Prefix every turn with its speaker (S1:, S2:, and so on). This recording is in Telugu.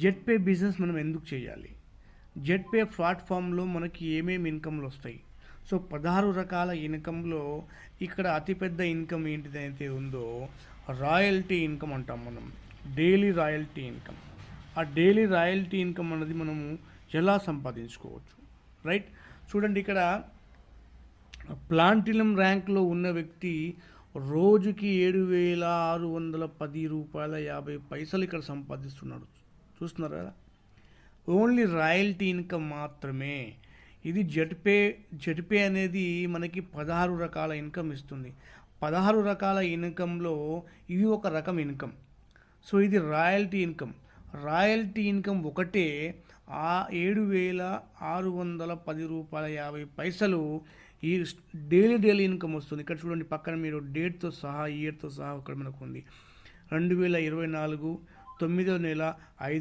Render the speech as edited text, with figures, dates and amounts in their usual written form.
S1: జెట్పే బిజినెస్ మనం ఎందుకు చేయాలి? జెట్పే ప్లాట్ఫామ్లో మనకి ఏమేమి ఇన్కమ్లు వస్తాయి? సో 16 రకాల ఇన్కంలో ఇక్కడ అతిపెద్ద ఇన్కమ్ ఏంటిదైతే ఉందో రాయల్టీ ఇన్కమ్ అంటాం మనం. Daily royalty income. ఆ డైలీ రాయల్టీ ఇన్కమ్ అన్నది మనము ఎలా సంపాదించుకోవచ్చు, రైట్? చూడండి, ఇక్కడ ప్లాటినం ర్యాంక్లో ఉన్న వ్యక్తి రోజుకి 7,610 రూపాయల 50 పైసలు ఇక్కడ సంపాదిస్తున్నాడు. చూస్తున్నారు కదా, ఓన్లీ రాయల్టీ ఇన్కమ్ మాత్రమే. ఇది జెట్పే అనేది మనకి 16 రకాల ఇన్కమ్ ఇస్తుంది. 16 రకాల ఇన్కంలో ఇది ఒక రకం ఇన్కమ్. సో ఇది రాయల్టీ ఇన్కమ్. రాయల్టీ ఇన్కమ్ ఒకటే ఆ 7,610 రూపాయల 50 పైసలు ఈ డైలీ ఇన్కమ్ వస్తుంది. ఇక్కడ చూడండి, పక్కన మీరు డేట్తో సహా, ఇయర్తో సహా ఇక్కడ మనకు ఉంది. 2024 9వ నెల 5